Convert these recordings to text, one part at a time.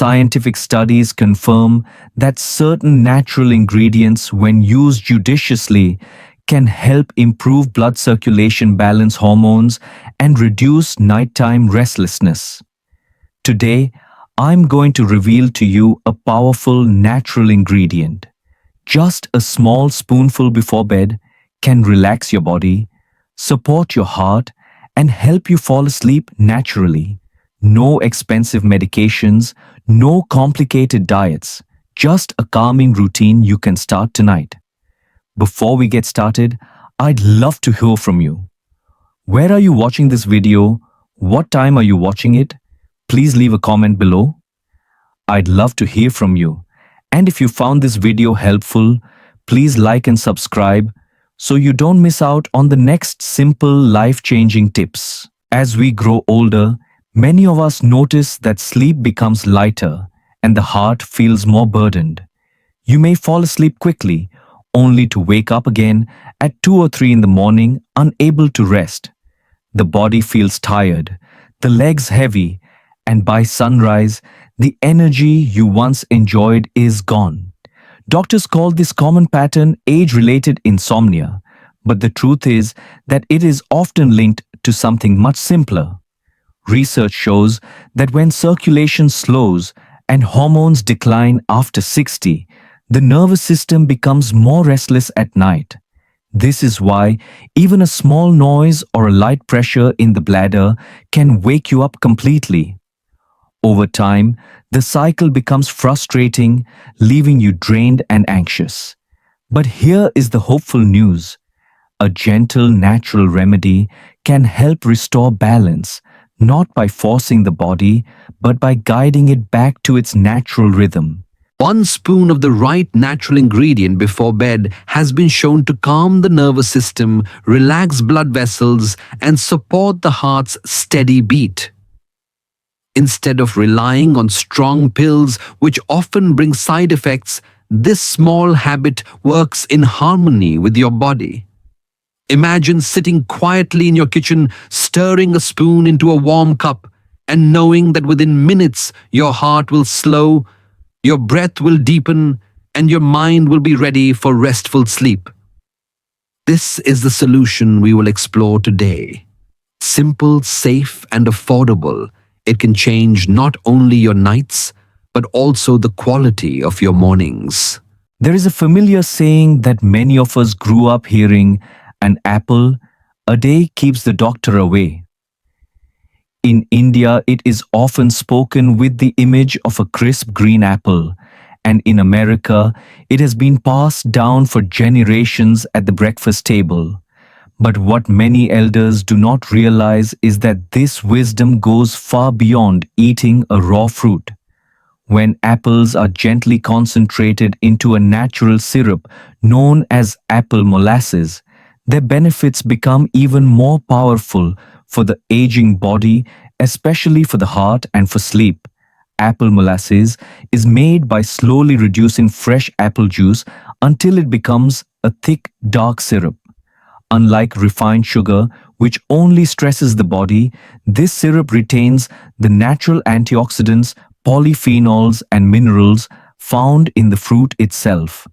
Scientific studies confirm that certain natural ingredients, when used judiciously, can help improve blood circulation, balance hormones, and reduce nighttime restlessness. Today, I'm going to reveal to you a powerful natural ingredient. Just a small spoonful before bed can relax your body, support your heart, and help you fall asleep naturally. No expensive medications, no complicated diets, just a calming routine you can start tonight. Before we get started, I'd love to hear from you. Where are you watching this video? What time are you watching it? Please leave a comment below. I'd love to hear from you. And if you found this video helpful, please like and subscribe so you don't miss out on the next simple life-changing tips. As we grow older, many of us notice that sleep becomes lighter and the heart feels more burdened. You may fall asleep quickly, only to wake up again at 2 or 3 in the morning, unable to rest. The body feels tired, the legs heavy, and by sunrise, the energy you once enjoyed is gone. Doctors call this common pattern age-related insomnia, but the truth is that it is often linked to something much simpler. Research shows that when circulation slows and hormones decline after 60, the nervous system becomes more restless at night. This is why even a small noise or a light pressure in the bladder can wake you up completely. Over time, the cycle becomes frustrating, leaving you drained and anxious. But here is the hopeful news. A gentle, natural remedy can help restore balance, not by forcing the body, but by guiding it back to its natural rhythm. 1 spoon of the right natural ingredient before bed has been shown to calm the nervous system, relax blood vessels, and support the heart's steady beat. Instead of relying on strong pills, which often bring side effects, this small habit works in harmony with your body. Imagine sitting quietly in your kitchen, stirring a spoon into a warm cup, and knowing that within minutes your heart will slow, your breath will deepen, and your mind will be ready for restful sleep. This is the solution we will explore today. Simple, safe, and affordable, it can change not only your nights, but also the quality of your mornings. There is a familiar saying that many of us grew up hearing, "An apple a day keeps the doctor away." In India, it is often spoken with the image of a crisp green apple, and in America, it has been passed down for generations at the breakfast table. But what many elders do not realize is that this wisdom goes far beyond eating a raw fruit. When apples are gently concentrated into a natural syrup known as apple molasses, their benefits become even more powerful for the aging body, especially for the heart and for sleep. Apple molasses is made by slowly reducing fresh apple juice until it becomes a thick, dark syrup. Unlike refined sugar, which only stresses the body, this syrup retains the natural antioxidants, polyphenols, and minerals found in the fruit itself.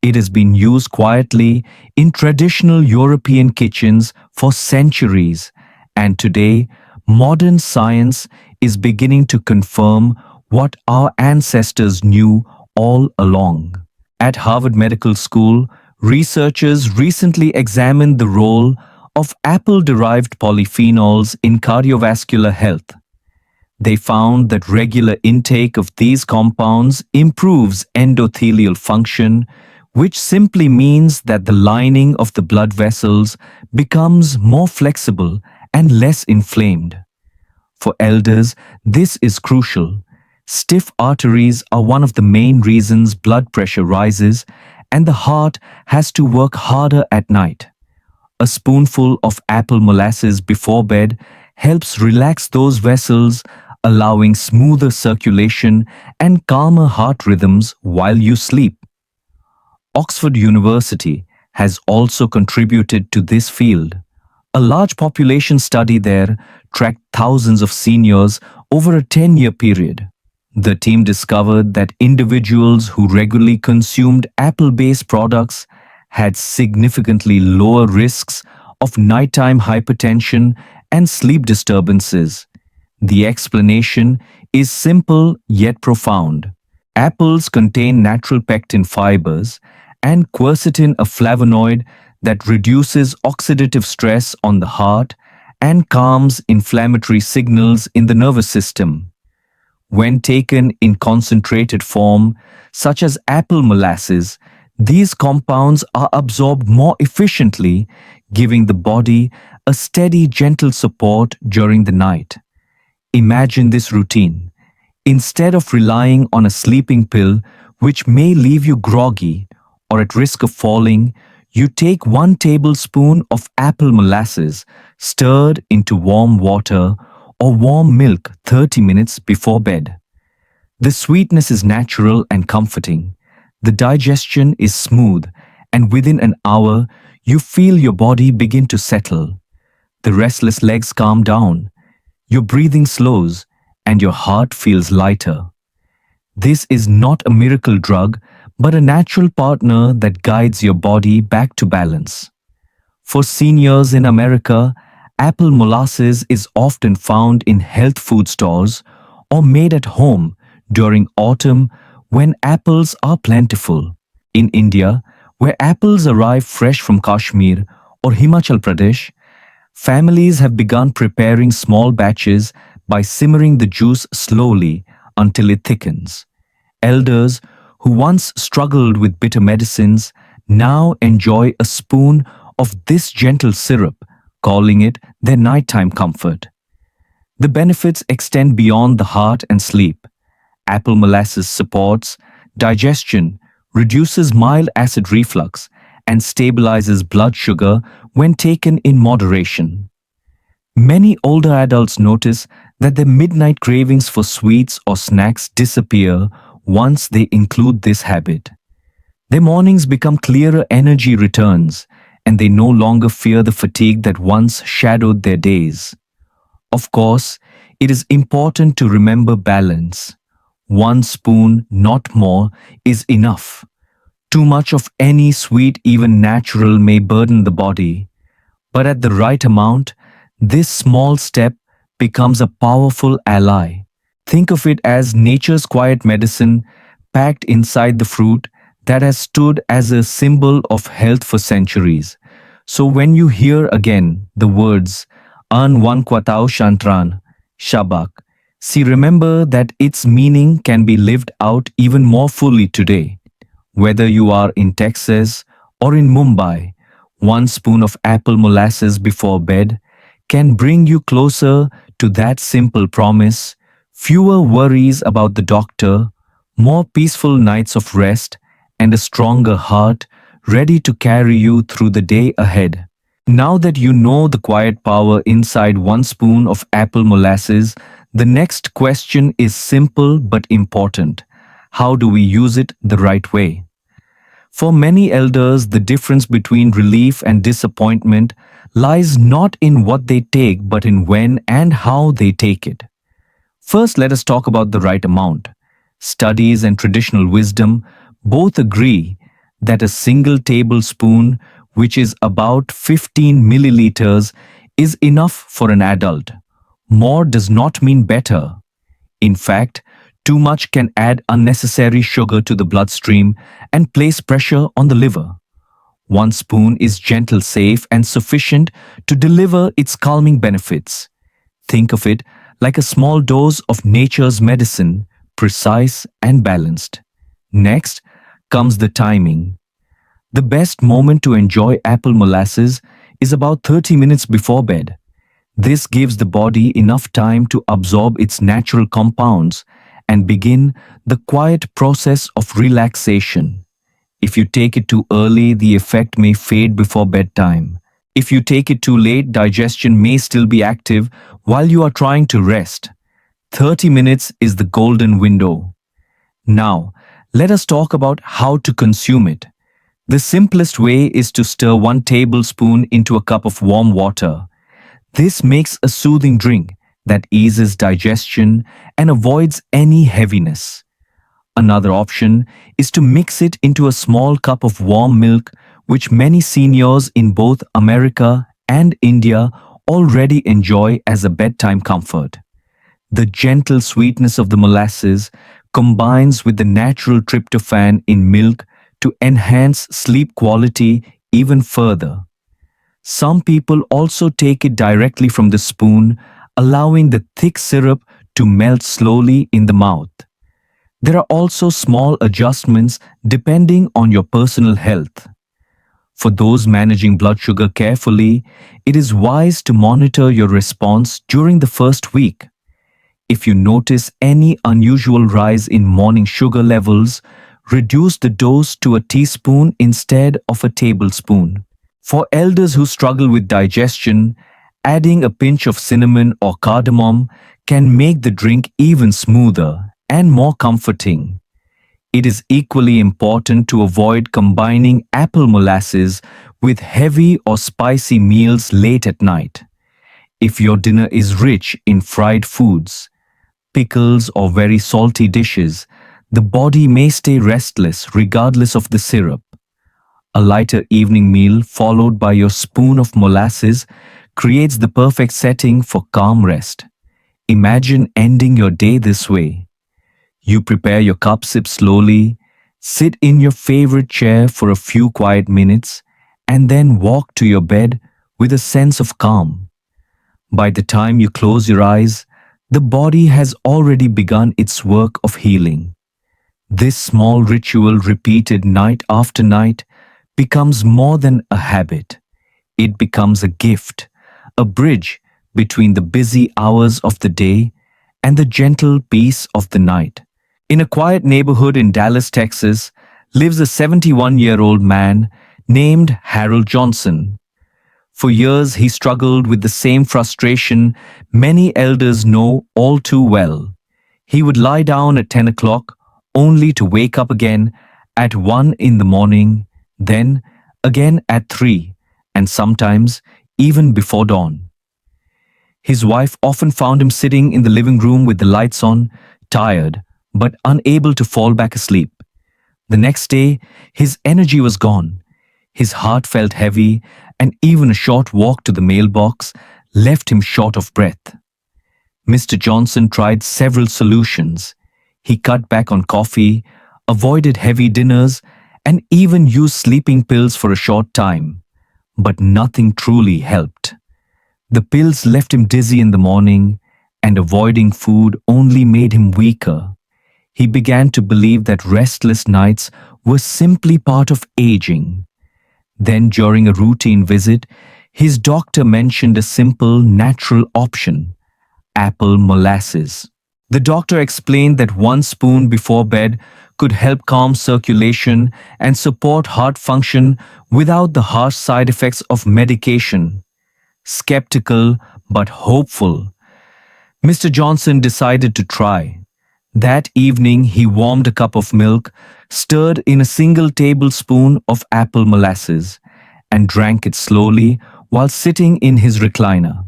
It has been used quietly in traditional European kitchens for centuries, and today, modern science is beginning to confirm what our ancestors knew all along. At Harvard Medical School, researchers recently examined the role of apple-derived polyphenols in cardiovascular health. They found that regular intake of these compounds improves endothelial function, which simply means that the lining of the blood vessels becomes more flexible and less inflamed. For elders, this is crucial. Stiff arteries are one of the main reasons blood pressure rises, and the heart has to work harder at night. A spoonful of apple molasses before bed helps relax those vessels, allowing smoother circulation and calmer heart rhythms while you sleep. Oxford University has also contributed to this field. A large population study there tracked thousands of seniors over a 10-year period. The team discovered that individuals who regularly consumed apple-based products had significantly lower risks of nighttime hypertension and sleep disturbances. The explanation is simple yet profound. Apples contain natural pectin fibers and quercetin, a flavonoid that reduces oxidative stress on the heart and calms inflammatory signals in the nervous system. When taken in concentrated form, such as apple molasses, these compounds are absorbed more efficiently, giving the body a steady, gentle support during the night. Imagine this routine. Instead of relying on a sleeping pill, which may leave you groggy or at risk of falling, you take 1 tablespoon of apple molasses stirred into warm water or warm milk 30 minutes before bed. The sweetness is natural and comforting. The digestion is smooth, and within an hour, you feel your body begin to settle. The restless legs calm down, your breathing slows, and your heart feels lighter. This is not a miracle drug, but a natural partner that guides your body back to balance. For seniors in America, apple molasses is often found in health food stores or made at home during autumn when apples are plentiful. In India, where apples arrive fresh from Kashmir or Himachal Pradesh, families have begun preparing small batches by simmering the juice slowly until it thickens. Elders who once struggled with bitter medicines now enjoy a spoon of this gentle syrup, calling it their nighttime comfort. The benefits extend beyond the heart and sleep. Apple molasses supports digestion, reduces mild acid reflux, and stabilizes blood sugar when taken in moderation. Many older adults notice that their midnight cravings for sweets or snacks disappear once they include this habit. Their mornings become clearer, energy returns, and they no longer fear the fatigue that once shadowed their days. Of course, it is important to remember balance. 1 spoon, not more, is enough. Too much of any sweet, even natural, may burden the body. But at the right amount, this small step becomes a powerful ally. Think of it as nature's quiet medicine packed inside the fruit that has stood as a symbol of health for centuries. So when you hear again the words An Wan Kwatao Shantran, Shabak, see, remember that its meaning can be lived out even more fully today. Whether you are in Texas or in Mumbai, 1 spoon of apple molasses before bed can bring you closer to that simple promise, fewer worries about the doctor, more peaceful nights of rest, and a stronger heart ready to carry you through the day ahead. Now that you know the quiet power inside 1 spoon of apple molasses, the next question is simple but important. How do we use it the right way? For many elders, the difference between relief and disappointment lies not in what they take but in when and how they take it. First, let us talk about the right amount. Studies and traditional wisdom both agree that a single tablespoon, which is about 15 milliliters, is enough for an adult. More does not mean better. In fact, too much can add unnecessary sugar to the bloodstream and place pressure on the liver. 1 spoon is gentle, safe, and sufficient to deliver its calming benefits. Think of it like a small dose of nature's medicine, precise and balanced. Next comes the timing. The best moment to enjoy apple molasses is about 30 minutes before bed. This gives the body enough time to absorb its natural compounds and begin the quiet process of relaxation. If you take it too early, the effect may fade before bedtime. If you take it too late, digestion may still be active while you are trying to rest. 30 minutes is the golden window. Now, let us talk about how to consume it. The simplest way is to stir 1 tablespoon into a cup of warm water. This makes a soothing drink that eases digestion and avoids any heaviness. Another option is to mix it into a small cup of warm milk, which many seniors in both America and India already enjoy as a bedtime comfort. The gentle sweetness of the molasses combines with the natural tryptophan in milk to enhance sleep quality even further. Some people also take it directly from the spoon, allowing the thick syrup to melt slowly in the mouth. There are also small adjustments depending on your personal health. For those managing blood sugar carefully, it is wise to monitor your response during the first week. If you notice any unusual rise in morning sugar levels, reduce the dose to a teaspoon instead of a tablespoon. For elders who struggle with digestion, adding a pinch of cinnamon or cardamom can make the drink even smoother and more comforting. It is equally important to avoid combining apple molasses with heavy or spicy meals late at night. If your dinner is rich in fried foods, pickles, or very salty dishes, the body may stay restless regardless of the syrup. A lighter evening meal followed by your spoon of molasses creates the perfect setting for calm rest. Imagine ending your day this way. You prepare your cup, sip slowly, sit in your favorite chair for a few quiet minutes, and then walk to your bed with a sense of calm. By the time you close your eyes, the body has already begun its work of healing. This small ritual, repeated night after night, becomes more than a habit. It becomes a gift, a bridge between the busy hours of the day and the gentle peace of the night. In a quiet neighborhood in Dallas, Texas, lives a 71-year-old man named Harold Johnson. For years, he struggled with the same frustration many elders know all too well. He would lie down at 10 o'clock, only to wake up again at 1 in the morning, then again at 3, and sometimes even before dawn. His wife often found him sitting in the living room with the lights on, tired, but unable to fall back asleep. The next day, his energy was gone. His heart felt heavy, and even a short walk to the mailbox left him short of breath. Mr. Johnson tried several solutions. He cut back on coffee, avoided heavy dinners, and even used sleeping pills for a short time. But nothing truly helped. The pills left him dizzy in the morning, and avoiding food only made him weaker. He began to believe that restless nights were simply part of aging. Then, during a routine visit, his doctor mentioned a simple, natural option: apple molasses. The doctor explained that 1 spoon before bed could help calm circulation and support heart function without the harsh side effects of medication. Skeptical but hopeful, Mr. Johnson decided to try. That evening, he warmed a cup of milk, stirred in a single tablespoon of apple molasses, and drank it slowly while sitting in his recliner.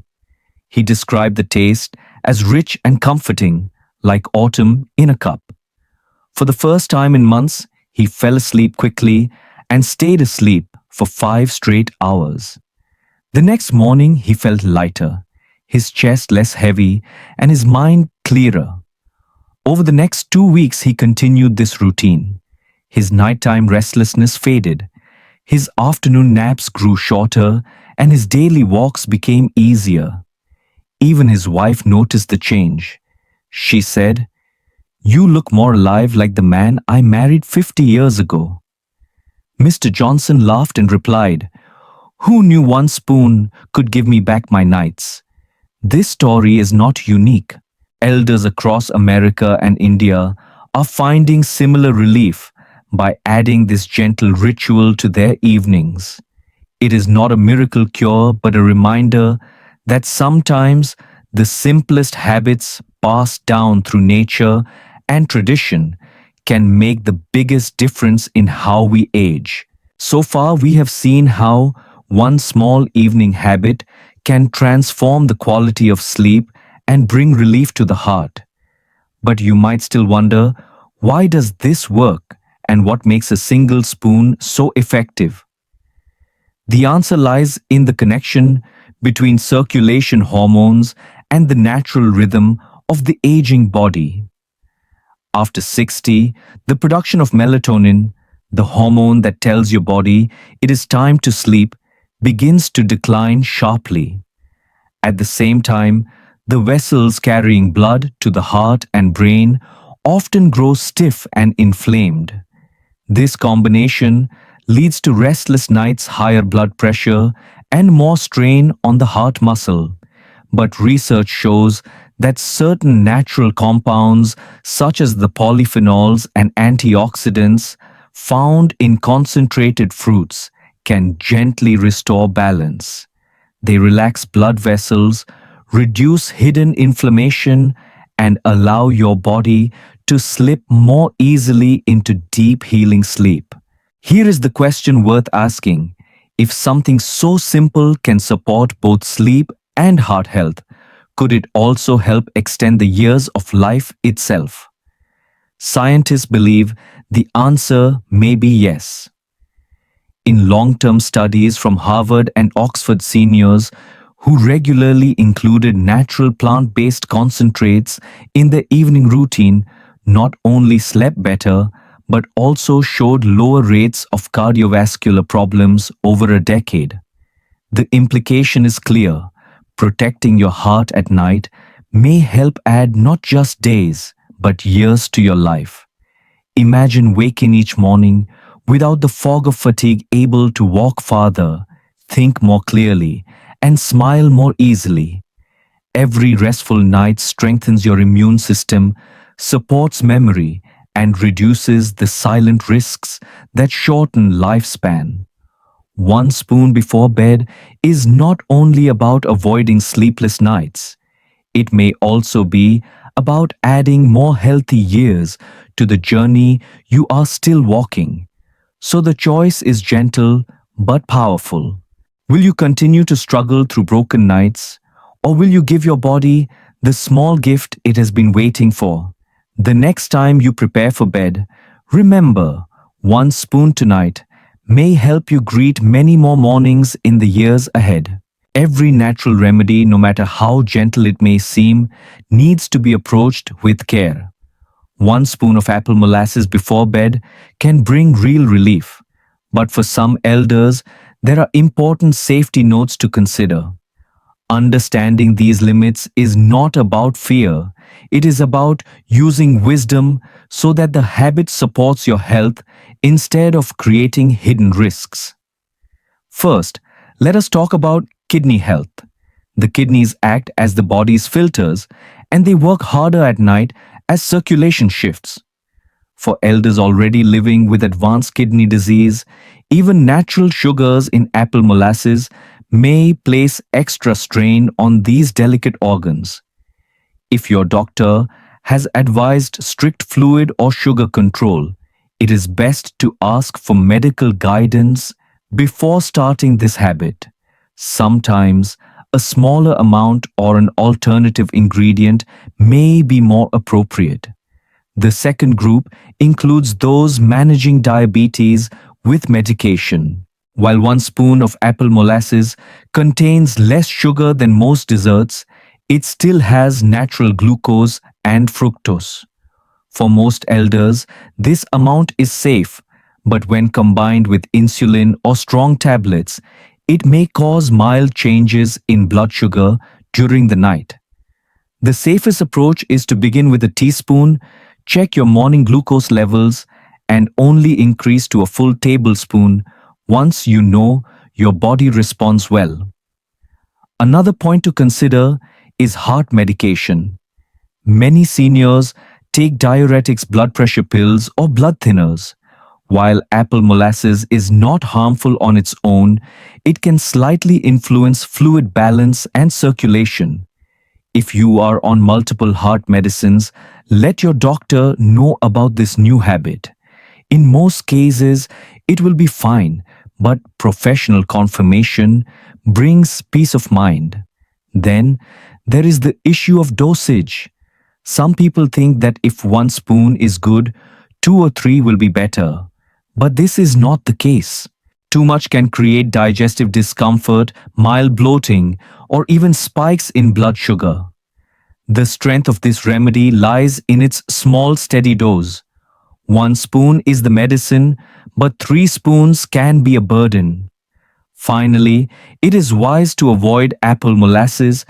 He described the taste as rich and comforting, like autumn in a cup. For the first time in months, he fell asleep quickly and stayed asleep for 5 straight hours. The next morning, he felt lighter, his chest less heavy, and his mind clearer. Over the next 2 weeks, he continued this routine. His nighttime restlessness faded, his afternoon naps grew shorter, and his daily walks became easier. Even his wife noticed the change. She said, "You look more alive, like the man I married 50 years ago." Mr. Johnson laughed and replied, "Who knew 1 spoon could give me back my nights?" This story is not unique. Elders across America and India are finding similar relief by adding this gentle ritual to their evenings. It is not a miracle cure, but a reminder that sometimes the simplest habits passed down through nature and tradition can make the biggest difference in how we age. So far, we have seen how one small evening habit can transform the quality of sleep and bring relief to the heart. But you might still wonder, why does this work and what makes a single spoon so effective? The answer lies in the connection between circulation hormones and the natural rhythm of the aging body. After 60, the production of melatonin, the hormone that tells your body it is time to sleep, begins to decline sharply. At the same time, the vessels carrying blood to the heart and brain often grow stiff and inflamed. This combination leads to restless nights, higher blood pressure, and more strain on the heart muscle. But research shows that certain natural compounds, such as the polyphenols and antioxidants found in concentrated fruits, can gently restore balance. They relax blood vessels, reduce hidden inflammation, and allow your body to slip more easily into deep healing sleep. Here is the question worth asking. If something so simple can support both sleep and heart health, could it also help extend the years of life itself? Scientists believe the answer may be yes. In long-term studies from Harvard and Oxford seniors who regularly included natural plant-based concentrates in their evening routine not only slept better but also showed lower rates of cardiovascular problems over a decade. The implication is clear. Protecting your heart at night may help add not just days but years to your life. Imagine waking each morning without the fog of fatigue, able to walk farther, think more clearly, and smile more easily. Every restful night strengthens your immune system, supports memory, and reduces the silent risks that shorten lifespan. One spoon before bed is not only about avoiding sleepless nights. It may also be about adding more healthy years to the journey you are still walking. So the choice is gentle but powerful. Will you continue to struggle through broken nights, or will you give your body the small gift it has been waiting for? The next time you prepare for bed, remember, one spoon tonight may help you greet many more mornings in the years ahead. Every natural remedy, no matter how gentle it may seem, needs to be approached with care. One spoon of apple molasses before bed can bring real relief. But for some elders, there are important safety notes to consider. Understanding these limits is not about fear. It is about using wisdom so that the habit supports your health instead of creating hidden risks. First, let us talk about kidney health. The kidneys act as the body's filters, and they work harder at night as circulation shifts. For elders already living with advanced kidney disease, even natural sugars in apple molasses may place extra strain on these delicate organs. If your doctor has advised strict fluid or sugar control, it is best to ask for medical guidance before starting this habit. Sometimes, a smaller amount or an alternative ingredient may be more appropriate. The second group includes those managing diabetes with medication. While one spoon of apple molasses contains less sugar than most desserts, it still has natural glucose and fructose. For most elders, this amount is safe, but when combined with insulin or strong tablets, it may cause mild changes in blood sugar during the night. The safest approach is to begin with a teaspoon, check your morning glucose levels, and only increase to a full tablespoon once you know your body responds well. Another point to consider is heart medication. Many seniors take diuretics, blood pressure pills, or blood thinners. While apple molasses is not harmful on its own, it can slightly influence fluid balance and circulation. If you are on multiple heart medicines, let your doctor know about this new habit. In most cases, it will be fine, but professional confirmation brings peace of mind. Then, There is the issue of dosage. Some people think that if one spoon is good, two or three will be better. But this is not the case. Too much can create digestive discomfort, mild bloating, or even spikes in blood sugar. The strength of this remedy lies in its small, steady dose. One spoon is the medicine, but three spoons can be a burden. Finally, it is wise to avoid apple molasses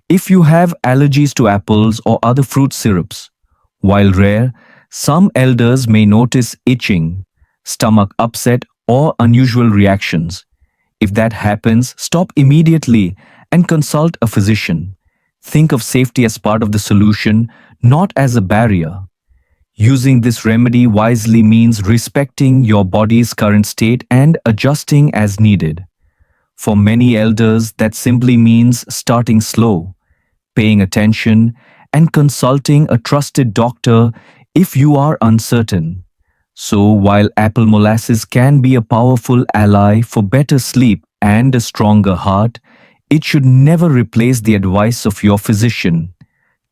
if you have allergies to apples or other fruit syrups. While rare, some elders may notice itching, stomach upset, or unusual reactions. If that happens, stop immediately and consult a physician. Think of safety as part of the solution, not as a barrier. Using this remedy wisely means respecting your body's current state and adjusting as needed. For many elders, that simply means starting slow, paying attention, and consulting a trusted doctor if you are uncertain. So, while apple molasses can be a powerful ally for better sleep and a stronger heart, it should never replace the advice of your physician.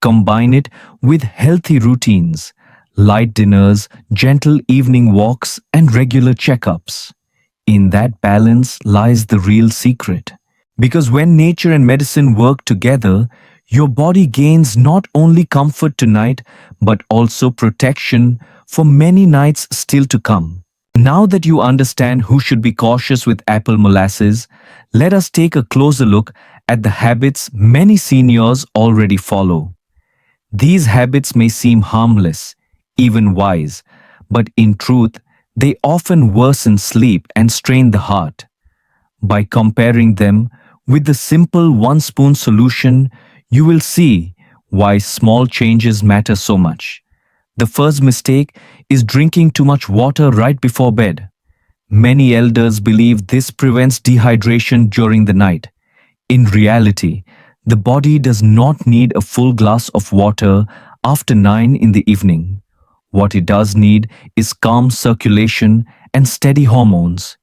Combine it with healthy routines, light dinners, gentle evening walks, and regular checkups. In that balance lies the real secret. Because when nature and medicine work together, your body gains not only comfort tonight, but also protection for many nights still to come. Now that you understand who should be cautious with apple molasses, let us take a closer look at the habits many seniors already follow. These habits may seem harmless, even wise, but in truth, they often worsen sleep and strain the heart. By comparing them with the simple one spoon solution, you will see why small changes matter so much. The first mistake is drinking too much water right before bed. Many elders believe this prevents dehydration during the night. In reality, the body does not need a full glass of water after 9 in the evening. What it does need is calm circulation and steady hormones.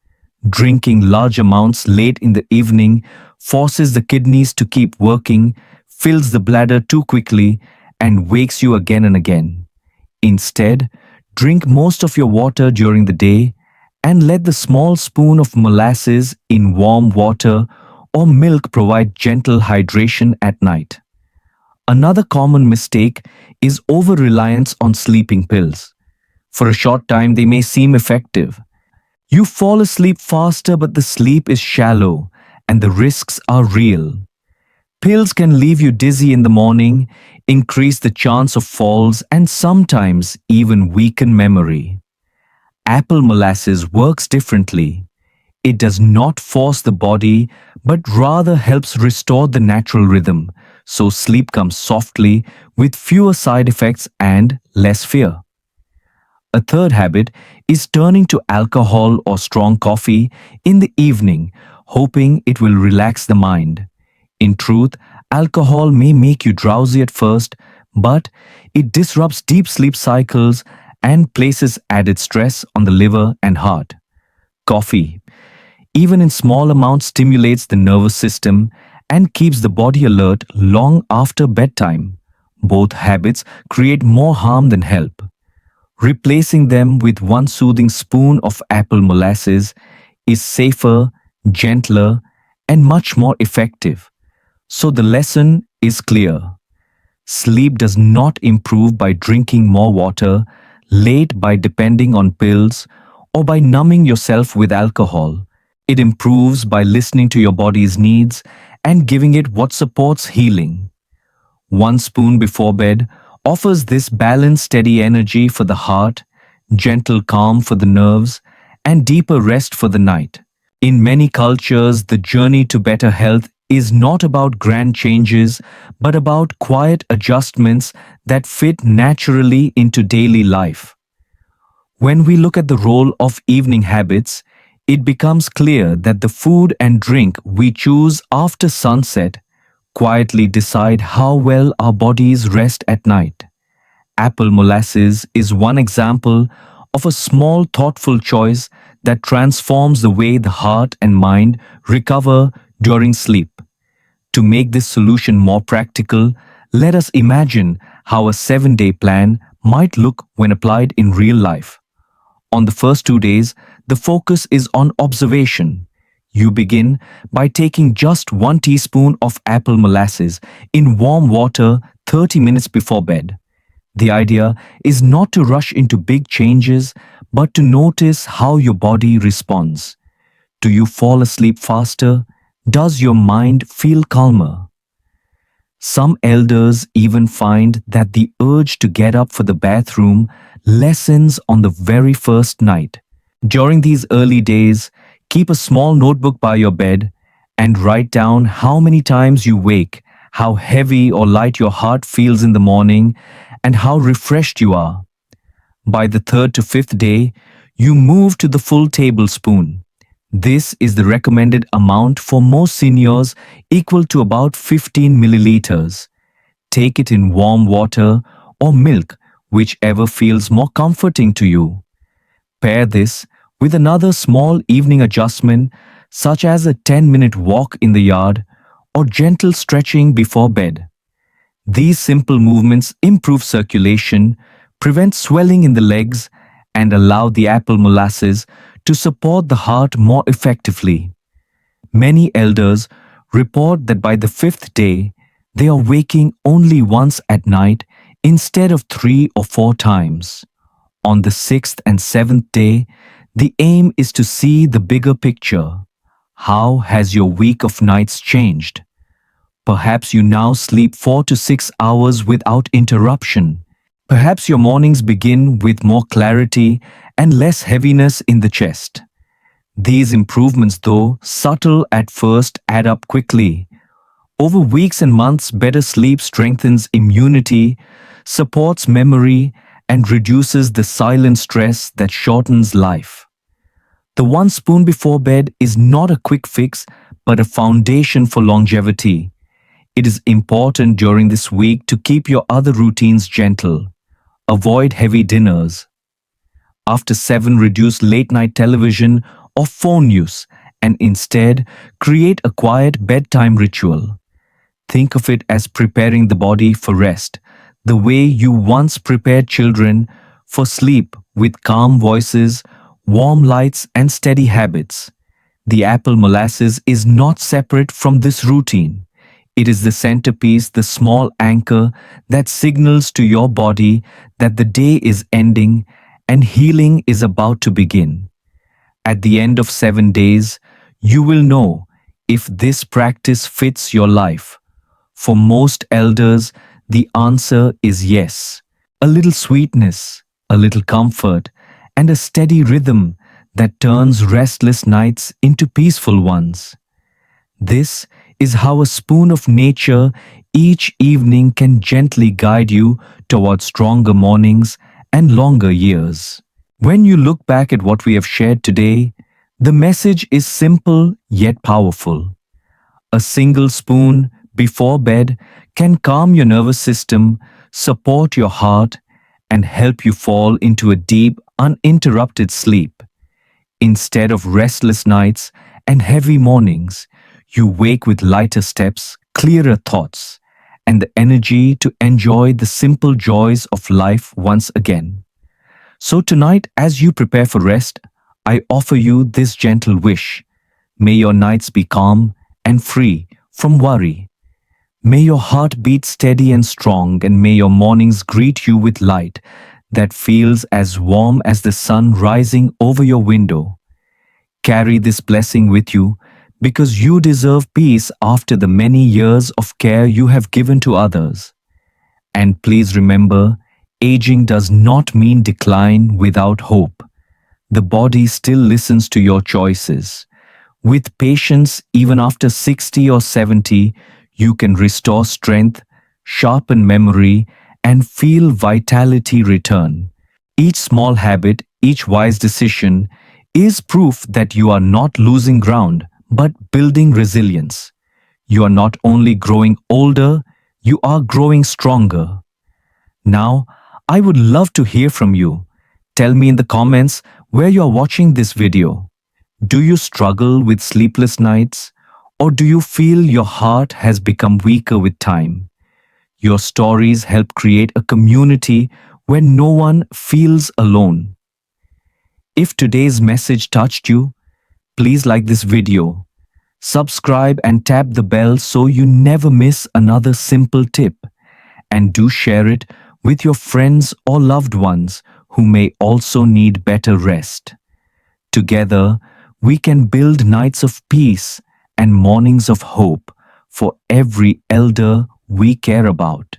Drinking large amounts late in the evening forces the kidneys to keep working, fills the bladder too quickly, and wakes you again and again. Instead, drink most of your water during the day and let the small spoon of molasses in warm water or milk provide gentle hydration at night. Another common mistake is over-reliance on sleeping pills. For a short time, they may seem effective. You fall asleep faster, but the sleep is shallow and the risks are real. Pills can leave you dizzy in the morning, increase the chance of falls, and sometimes even weaken memory. Apple molasses works differently. It does not force the body, but rather helps restore the natural rhythm, so sleep comes softly with fewer side effects and less fear. A third habit is turning to alcohol or strong coffee in the evening, hoping it will relax the mind. In truth, alcohol may make you drowsy at first, but it disrupts deep sleep cycles and places added stress on the liver and heart. Coffee, even in small amounts, stimulates the nervous system and keeps the body alert long after bedtime. Both habits create more harm than help. Replacing them with one soothing spoon of apple molasses is safer, gentler, and much more effective. So the lesson is clear. Sleep does not improve by drinking more water, late by depending on pills, or by numbing yourself with alcohol. It improves by listening to your body's needs and giving it what supports healing. One spoon before bed offers this balanced, steady energy for the heart, gentle calm for the nerves, and deeper rest for the night. In many cultures, the journey to better health is not about grand changes, but about quiet adjustments that fit naturally into daily life. When we look at the role of evening habits, it becomes clear that the food and drink we choose after sunset quietly decide how well our bodies rest at night. Apple molasses is one example of a small, thoughtful choice that transforms the way the heart and mind recover during sleep. To make this solution more practical, let us imagine how a 7-day plan might look when applied in real life. On the first 2 days, the focus is on observation. You begin by taking just 1 teaspoon of apple molasses in warm water 30 minutes before bed. The idea is not to rush into big changes, but to notice how your body responds. Do you fall asleep faster? Does your mind feel calmer? Some elders even find that the urge to get up for the bathroom lessens on the very first night. During these early days, keep a small notebook by your bed and write down how many times you wake, how heavy or light your heart feels in the morning, and how refreshed you are. By the third to fifth day, you move to the full tablespoon. This is the recommended amount for most seniors, equal to about 15 milliliters. Take it in warm water or milk, whichever feels more comforting to you. Pair this with another small evening adjustment, such as a 10-minute walk in the yard or gentle stretching before bed. These simple movements improve circulation, prevent swelling in the legs, and allow the apple molasses to support the heart more effectively. Many elders report that by the fifth day, they are waking only once at night instead of 3 or 4 times. On the sixth and seventh day, the aim is to see the bigger picture. How has your week of nights changed? Perhaps you now sleep 4 to 6 hours without interruption. Perhaps your mornings begin with more clarity and less heaviness in the chest. These improvements, though subtle at first, add up quickly. Over weeks and months, better sleep strengthens immunity, supports memory, and reduces the silent stress that shortens life. The 1 spoon before bed is not a quick fix, but a foundation for longevity. It is important during this week to keep your other routines gentle. Avoid heavy dinners. After 7, reduce late-night television or phone use and instead create a quiet bedtime ritual. Think of it as preparing the body for rest, the way you once prepared children for sleep with calm voices, warm lights, and steady habits. The apple molasses is not separate from this routine. It is the centerpiece, the small anchor that signals to your body that the day is ending and healing is about to begin. At the end of 7 days, you will know if this practice fits your life. For most elders, the answer is yes. A little sweetness, a little comfort, and a steady rhythm that turns restless nights into peaceful ones. This is how a spoon of nature each evening can gently guide you toward stronger mornings and longer years. When you look back at what we have shared today, the message is simple yet powerful. A single spoon before bed can calm your nervous system, support your heart, and help you fall into a deep, uninterrupted sleep. Instead of restless nights and heavy mornings, you wake with lighter steps, clearer thoughts, and the energy to enjoy the simple joys of life once again. So tonight, as you prepare for rest, I offer you this gentle wish. May your nights be calm and free from worry. May your heart beat steady and strong, and may your mornings greet you with light that feels as warm as the sun rising over your window. Carry this blessing with you because you deserve peace after the many years of care you have given to others. And please remember, aging does not mean decline without hope. The body still listens to your choices. With patience, even after 60 or 70, you can restore strength, sharpen memory, and feel vitality return. Each small habit, each wise decision is proof that you are not losing ground, but building resilience. You are not only growing older, you are growing stronger. Now, I would love to hear from you. Tell me in the comments where you are watching this video. Do you struggle with sleepless nights? Or do you feel your heart has become weaker with time? Your stories help create a community where no one feels alone. If today's message touched you, please like this video, subscribe and tap the bell so you never miss another simple tip. And do share it with your friends or loved ones who may also need better rest. Together, we can build nights of peace and mornings of hope for every elder we care about.